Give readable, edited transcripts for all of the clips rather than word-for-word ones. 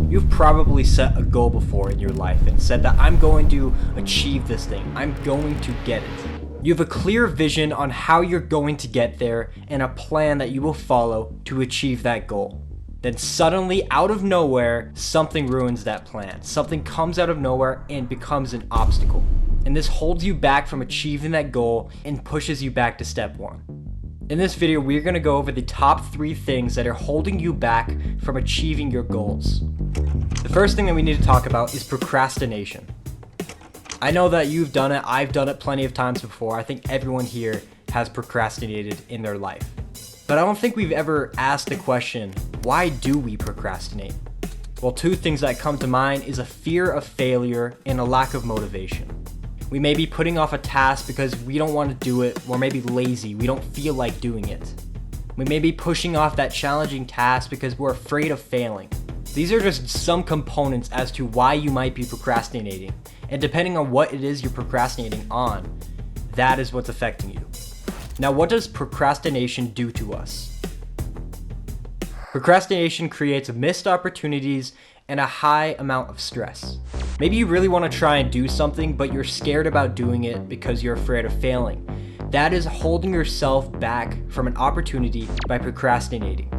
You've probably set a goal before in your life and said that I'm going to achieve this thing. I'm going to get it. You have a clear vision on how you're going to get there and a plan that you will follow to achieve that goal. Then suddenly, out of nowhere, something ruins that plan. Something comes out of nowhere and becomes an obstacle. And this holds you back from achieving that goal and pushes you back to step one. In this video, we're going to go over the top 3 things that are holding you back from achieving your goals. The first thing that we need to talk about is procrastination. I know that you've done it, I've done it plenty of times before. I think everyone here has procrastinated in their life. But I don't think we've ever asked the question, why do we procrastinate? Well, 2 things that come to mind is a fear of failure and a lack of motivation. We may be putting off a task because we don't want to do it, or maybe lazy, we don't feel like doing it. We may be pushing off that challenging task because we're afraid of failing. These are just some components as to why you might be procrastinating, and depending on what it is you're procrastinating on, that is what's affecting you. Now, what does procrastination do to us? Procrastination creates missed opportunities and a high amount of stress. Maybe you really want to try and do something, but you're scared about doing it because you're afraid of failing. That is holding yourself back from an opportunity by procrastinating.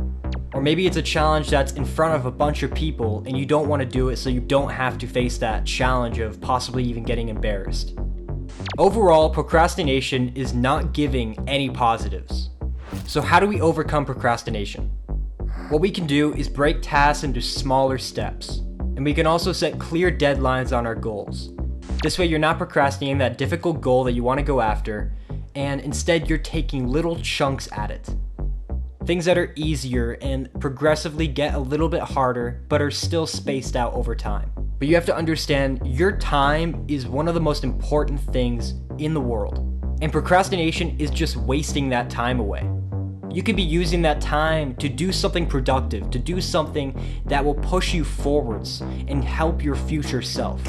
Or maybe it's a challenge that's in front of a bunch of people and you don't want to do it so you don't have to face that challenge of possibly even getting embarrassed. Overall, procrastination is not giving any positives. So how do we overcome procrastination? What we can do is break tasks into smaller steps, and we can also set clear deadlines on our goals. This way you're not procrastinating that difficult goal that you want to go after, and instead you're taking little chunks at it. Things that are easier and progressively get a little bit harder, but are still spaced out over time. But you have to understand your time is one of the most important things in the world, and procrastination is just wasting that time away. You could be using that time to do something productive, to do something that will push you forwards and help your future self.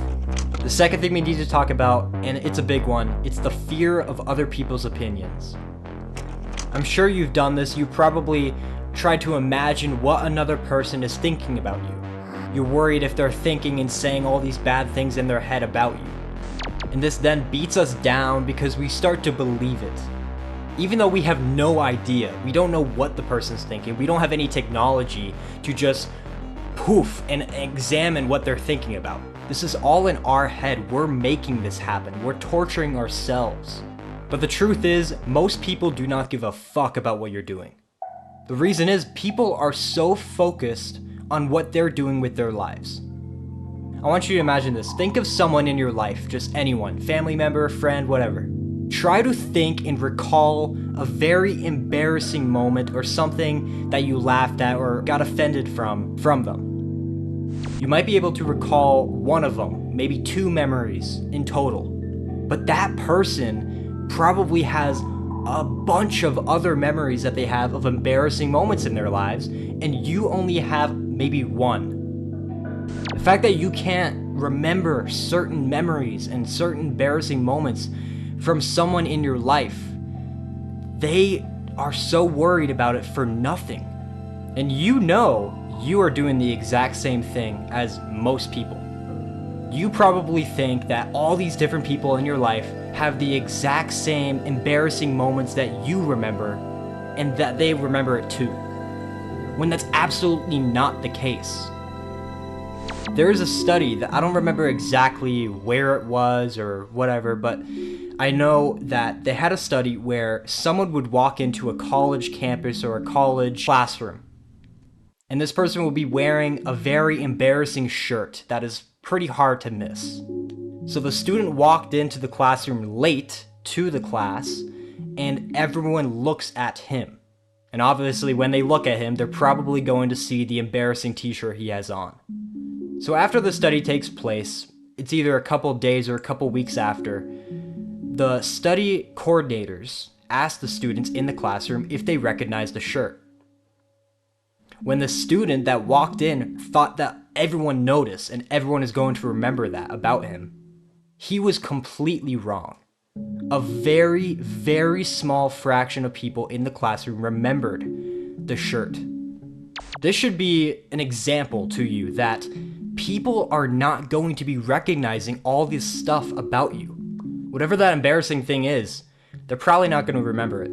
The second thing we need to talk about, and it's a big one, it's the fear of other people's opinions. I'm sure you've done this. You probably tried to imagine what another person is thinking about you. You're worried if they're thinking and saying all these bad things in their head about you. And this then beats us down because we start to believe it. Even though we have no idea, we don't know what the person's thinking, we don't have any technology to just poof and examine what they're thinking about. This is all in our head. We're making this happen. We're torturing ourselves. But the truth is, most people do not give a fuck about what you're doing. The reason is people are so focused on what they're doing with their lives. I want you to imagine this. Think of someone in your life, just anyone, family member, friend, whatever. Try to think and recall a very embarrassing moment or something that you laughed at or got offended from them. You might be able to recall one of them, maybe 2 memories in total. But that person probably has a bunch of other memories that they have of embarrassing moments in their lives, and you only have maybe 1. The fact that you can't remember certain memories and certain embarrassing moments from someone in your life, they are so worried about it for nothing. And you know you are doing the exact same thing as most people. You probably think that all these different people in your life have the exact same embarrassing moments that you remember, and that they remember it too, when that's absolutely not the case. There is a study that I don't remember exactly where it was or whatever, but I know that they had a study where someone would walk into a college campus or a college classroom, and this person would be wearing a very embarrassing shirt that is pretty hard to miss. So the student walked into the classroom late to the class, and everyone looks at him. And obviously when they look at him, they're probably going to see the embarrassing t-shirt he has on. So after the study takes place, it's either a couple days or a couple weeks after, the study coordinators asked the students in the classroom if they recognized the shirt. When the student that walked in thought that everyone noticed and everyone is going to remember that about him, he was completely wrong. A very, very small fraction of people in the classroom remembered the shirt. This should be an example to you that people are not going to be recognizing all this stuff about you. Whatever that embarrassing thing is, they're probably not going to remember it.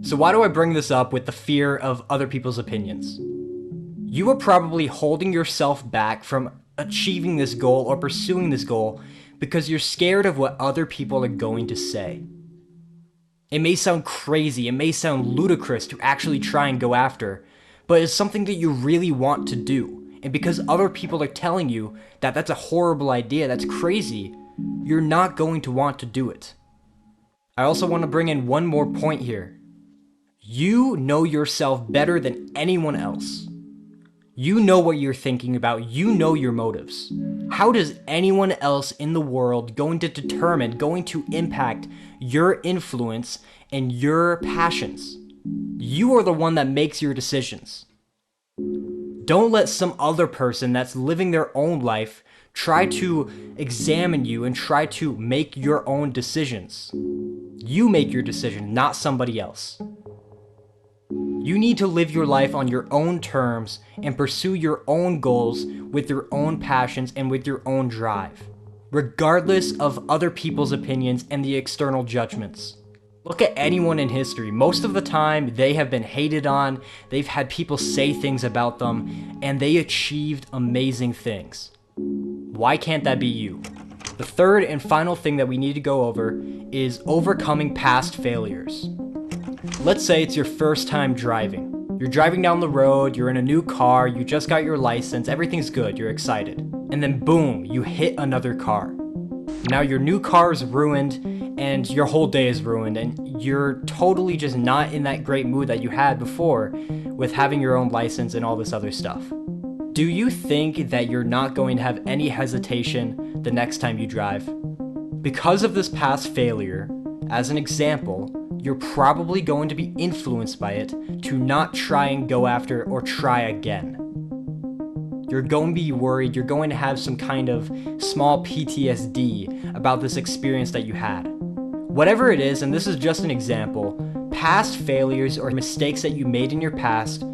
So why do I bring this up with the fear of other people's opinions? You are probably holding yourself back from achieving this goal or pursuing this goal because you're scared of what other people are going to say. It may sound crazy, it may sound ludicrous to actually try and go after, but it's something that you really want to do. And because other people are telling you that that's a horrible idea, that's crazy, you're not going to want to do it. I also want to bring in one more point here. You know yourself better than anyone else. You know what you're thinking about, you know your motives. How does anyone else in the world going to impact your influence and your passions? You are the one that makes your decisions. Don't let some other person that's living their own life try to examine you and try to make your own decisions. You make your decision, not somebody else. You need to live your life on your own terms and pursue your own goals with your own passions and with your own drive, regardless of other people's opinions and the external judgments. Look at anyone in history. Most of the time, they have been hated on, they've had people say things about them, and they achieved amazing things. Why can't that be you? The third and final thing that we need to go over is overcoming past failures. Let's say it's your first time driving. You're driving down the road, you're in a new car, you just got your license, everything's good, you're excited. And then boom, you hit another car. Now your new car is ruined and your whole day is ruined and you're totally just not in that great mood that you had before with having your own license and all this other stuff. Do you think that you're not going to have any hesitation the next time you drive? Because of this past failure, as an example, you're probably going to be influenced by it to not try and go after or try again. You're going to be worried, you're going to have some kind of small PTSD about this experience that you had. Whatever it is, and this is just an example, past failures or mistakes that you made in your past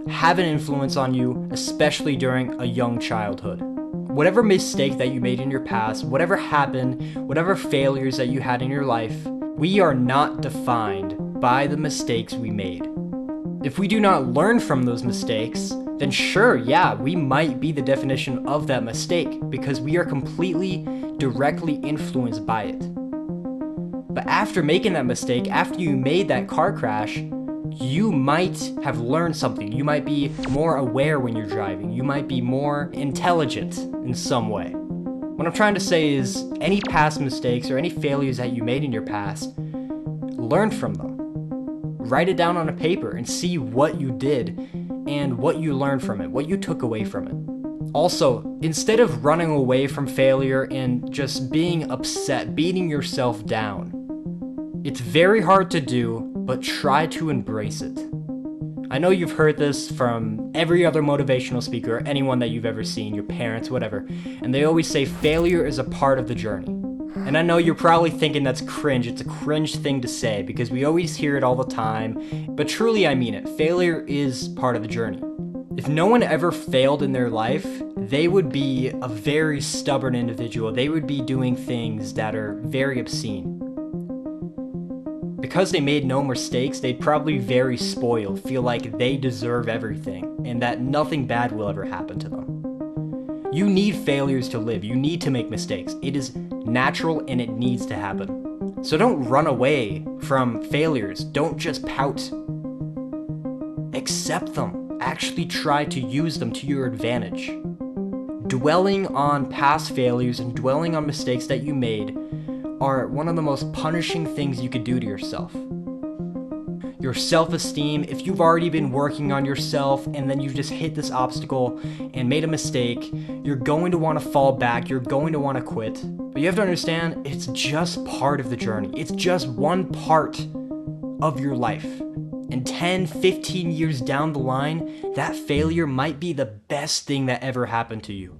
have an influence on you, especially during a young childhood. Whatever mistake that you made in your past, whatever happened, whatever failures that you had in your life, we are not defined by the mistakes we made. If we do not learn from those mistakes, then sure, yeah, we might be the definition of that mistake because we are completely directly influenced by it. But after making that mistake, after you made that car crash, you might have learned something. You might be more aware when you're driving. You might be more intelligent in some way. What I'm trying to say is any past mistakes or any failures that you made in your past, learn from them. Write it down on a paper and see what you did and what you learned from it, what you took away from it. Also, instead of running away from failure and just being upset, beating yourself down, it's very hard to do, but try to embrace it. I know you've heard this from every other motivational speaker, or anyone that you've ever seen, your parents, whatever, and they always say failure is a part of the journey. And I know you're probably thinking that's cringe, it's a cringe thing to say because we always hear it all the time, but truly I mean it, failure is part of the journey. If no one ever failed in their life, they would be a very stubborn individual, they would be doing things that are very obscene. Because they made no mistakes, they'd probably be very spoiled, feel like they deserve everything, and that nothing bad will ever happen to them. You need failures to live, you need to make mistakes. It is natural and it needs to happen. So don't run away from failures, don't just pout. Accept them, actually try to use them to your advantage. Dwelling on past failures and dwelling on mistakes that you made are one of the most punishing things you could do to yourself. Your self-esteem, if you've already been working on yourself and then you just hit this obstacle and made a mistake, you're going to want to fall back, you're going to want to quit. But you have to understand, it's just part of the journey. It's just one part of your life. And 10, 15 years down the line, that failure might be the best thing that ever happened to you.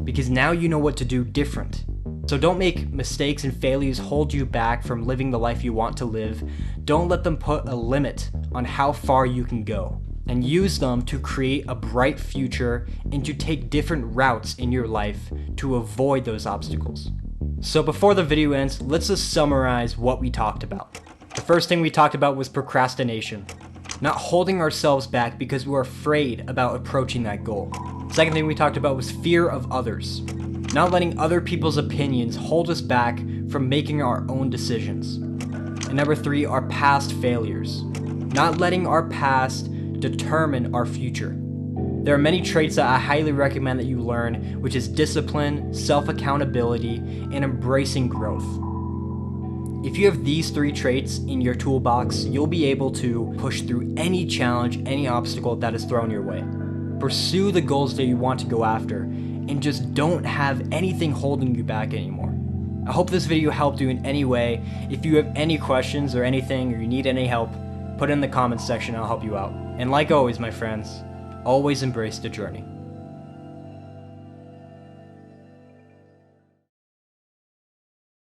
Because now you know what to do different. So don't make mistakes and failures hold you back from living the life you want to live. Don't let them put a limit on how far you can go. and use them to create a bright future and to take different routes in your life to avoid those obstacles. So before the video ends, let's just summarize what we talked about. The first thing we talked about was procrastination. Not holding ourselves back because we're afraid about approaching that goal. Second thing we talked about was fear of others. Not letting other people's opinions hold us back from making our own decisions. And number 3 are past failures. Not letting our past determine our future. There are many traits that I highly recommend that you learn, which is discipline, self-accountability, and embracing growth. If you have these 3 traits in your toolbox, you'll be able to push through any challenge, any obstacle that is thrown your way. Pursue the goals that you want to go after, and just don't have anything holding you back anymore. I hope this video helped you in any way. If you have any questions or anything, or you need any help, put it in the comments section, I'll help you out. And like always, my friends, always embrace the journey.